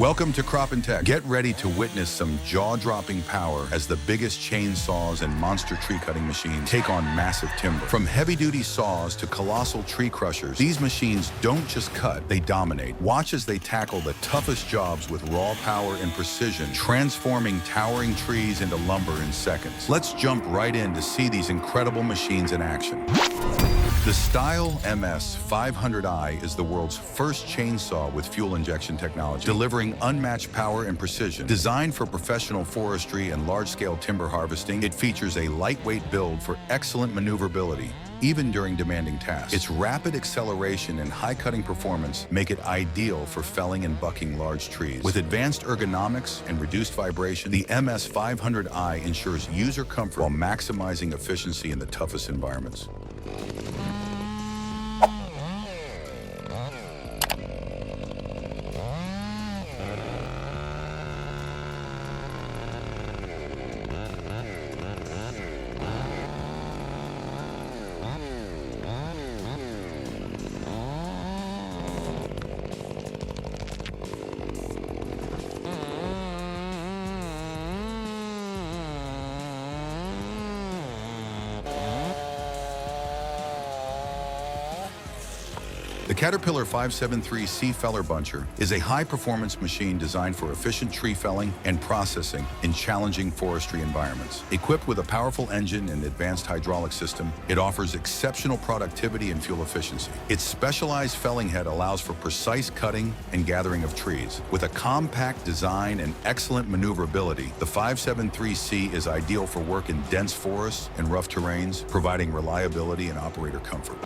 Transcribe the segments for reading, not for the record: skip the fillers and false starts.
Welcome to Crop and Tech. Get ready to witness some jaw-dropping power as the biggest chainsaws and monster tree-cutting machines take on massive timber. From heavy-duty saws to colossal tree crushers, these machines don't just cut, they dominate. Watch as they tackle the toughest jobs with raw power and precision, transforming towering trees into lumber in seconds. Let's jump right in to see these incredible machines in action. The Style MS500i is the world's first chainsaw with fuel injection technology, delivering unmatched power and precision. Designed for professional forestry and large-scale timber harvesting, it features a lightweight build for excellent maneuverability, even during demanding tasks. Its rapid acceleration and high cutting performance make it ideal for felling and bucking large trees. With advanced ergonomics and reduced vibration, the MS500i ensures user comfort while maximizing efficiency in the toughest environments. The Caterpillar 573C Feller Buncher is a high-performance machine designed for efficient tree felling and processing in challenging forestry environments. Equipped with a powerful engine and advanced hydraulic system, it offers exceptional productivity and fuel efficiency. Its specialized felling head allows for precise cutting and gathering of trees. With a compact design and excellent maneuverability, the 573C is ideal for work in dense forests and rough terrains, providing reliability and operator comfort.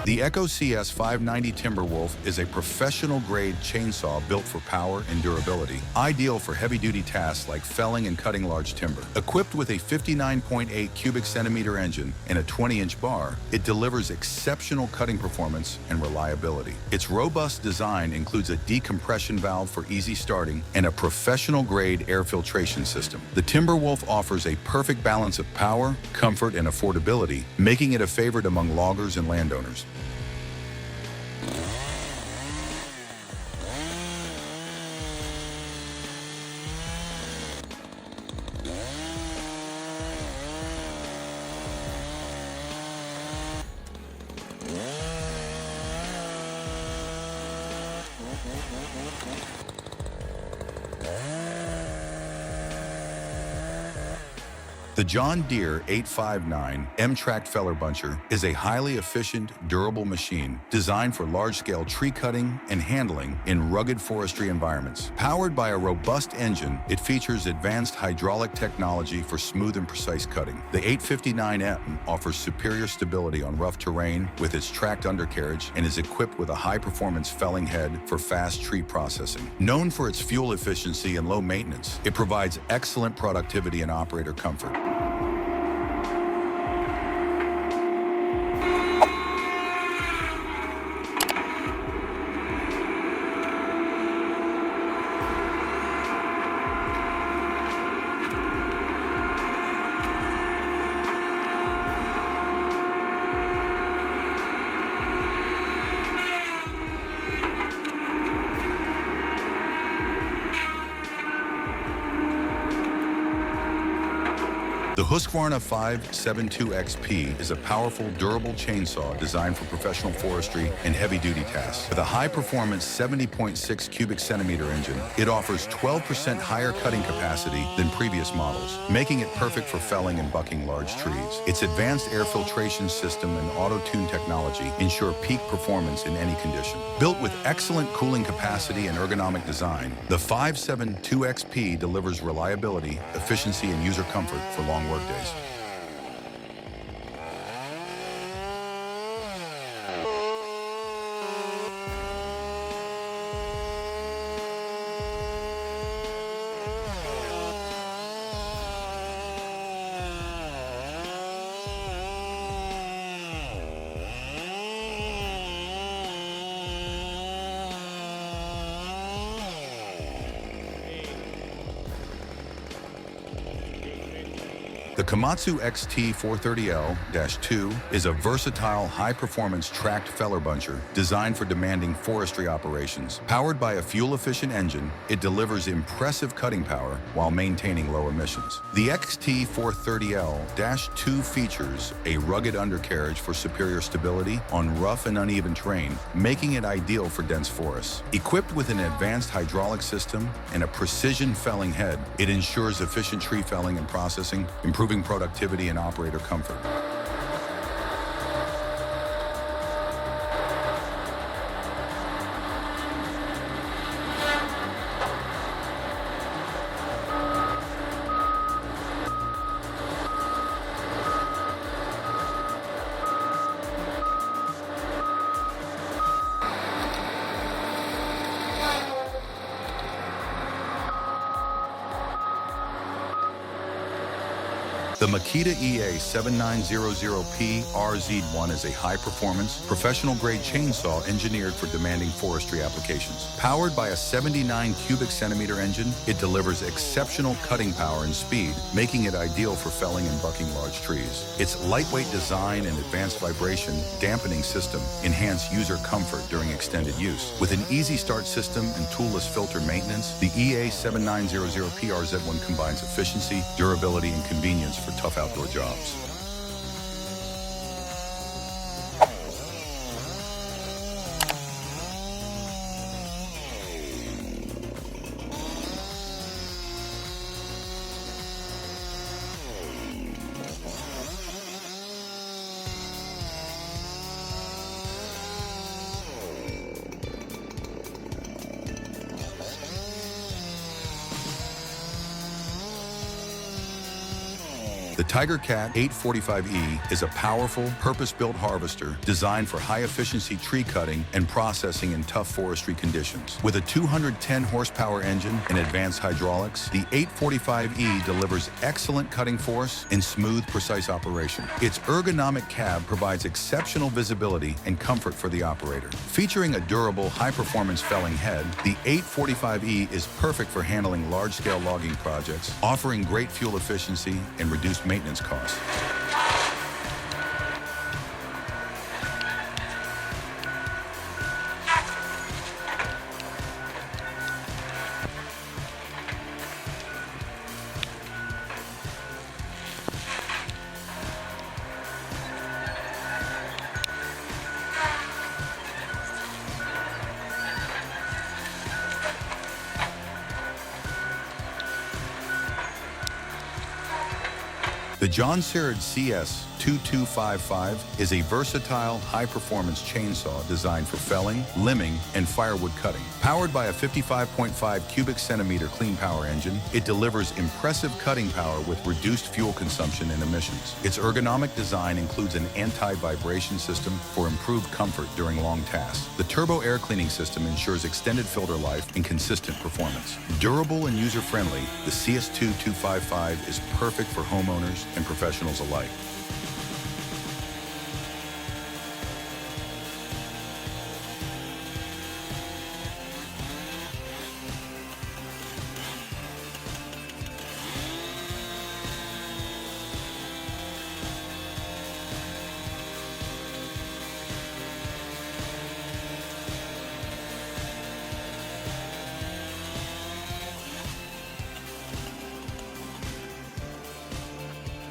The Echo CS 590 Timberwolf is a professional-grade chainsaw built for power and durability, ideal for heavy-duty tasks like felling and cutting large timber. Equipped with a 59.8 cubic centimeter engine and a 20-inch bar, it delivers exceptional cutting performance and reliability. Its robust design includes a decompression valve for easy starting and a professional-grade air filtration system. The Timberwolf offers a perfect balance of power, comfort, and affordability, making it a favorite among loggers and landowners. The John Deere 859 M-Tract Feller Buncher is a highly efficient, durable machine designed for large-scale tree cutting and handling in rugged forestry environments. Powered by a robust engine, it features advanced hydraulic technology for smooth and precise cutting. The 859M offers superior stability on rough terrain with its tracked undercarriage and is equipped with a high-performance felling head for fast tree processing. Known for its fuel efficiency and low maintenance, it provides excellent productivity and operator comfort. The Husqvarna 572XP is a powerful, durable chainsaw designed for professional forestry and heavy-duty tasks. With a high-performance 70.6 cubic centimeter engine, it offers 12% higher cutting capacity than previous models, making it perfect for felling and bucking large trees. Its advanced air filtration system and auto-tune technology ensure peak performance in any condition. Built with excellent cooling capacity and ergonomic design, the 572XP delivers reliability, efficiency, and user comfort for long workdays. Komatsu XT430L-2 is a versatile, high-performance tracked feller buncher designed for demanding forestry operations. Powered by a fuel-efficient engine, it delivers impressive cutting power while maintaining low emissions. The XT430L-2 features a rugged undercarriage for superior stability on rough and uneven terrain, making it ideal for dense forests. Equipped with an advanced hydraulic system and a precision felling head, it ensures efficient tree felling and processing, improving productivity and operator comfort. The Makita EA7900P RZ1 is a high-performance, professional-grade chainsaw engineered for demanding forestry applications. Powered by a 79 cubic centimeter engine, it delivers exceptional cutting power and speed, making it ideal for felling and bucking large trees. Its lightweight design and advanced vibration dampening system enhance user comfort during extended use. With an easy start system and toolless filter maintenance, the EA7900P RZ1 combines efficiency, durability, and convenience for tough outdoor jobs. The TigerCat 845E is a powerful, purpose-built harvester designed for high-efficiency tree cutting and processing in tough forestry conditions. With a 210 horsepower engine and advanced hydraulics, the 845E delivers excellent cutting force and smooth, precise operation. Its ergonomic cab provides exceptional visibility and comfort for the operator. Featuring a durable, high-performance felling head, the 845E is perfect for handling large-scale logging projects, offering great fuel efficiency and reduced maintenance costs. The John Serrad CS2255 is a versatile, high-performance chainsaw designed for felling, limbing, and firewood cutting. Powered by a 55.5 cubic centimeter clean power engine, it delivers impressive cutting power with reduced fuel consumption and emissions. Its ergonomic design includes an anti-vibration system for improved comfort during long tasks. The turbo air cleaning system ensures extended filter life and consistent performance. Durable and user-friendly, the CS2255 is perfect for homeowners and professionals alike.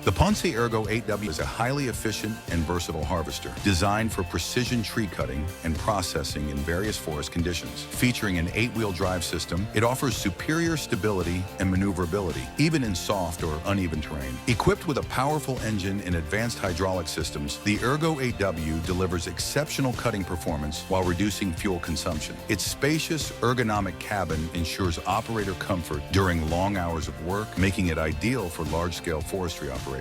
The Ponce Ergo 8W is a highly efficient and versatile harvester designed for precision tree cutting and processing in various forest conditions. Featuring an 8-wheel drive system, it offers superior stability and maneuverability, even in soft or uneven terrain. Equipped with a powerful engine and advanced hydraulic systems, the Ergo 8W delivers exceptional cutting performance while reducing fuel consumption. Its spacious, ergonomic cabin ensures operator comfort during long hours of work, making it ideal for large-scale forestry operations.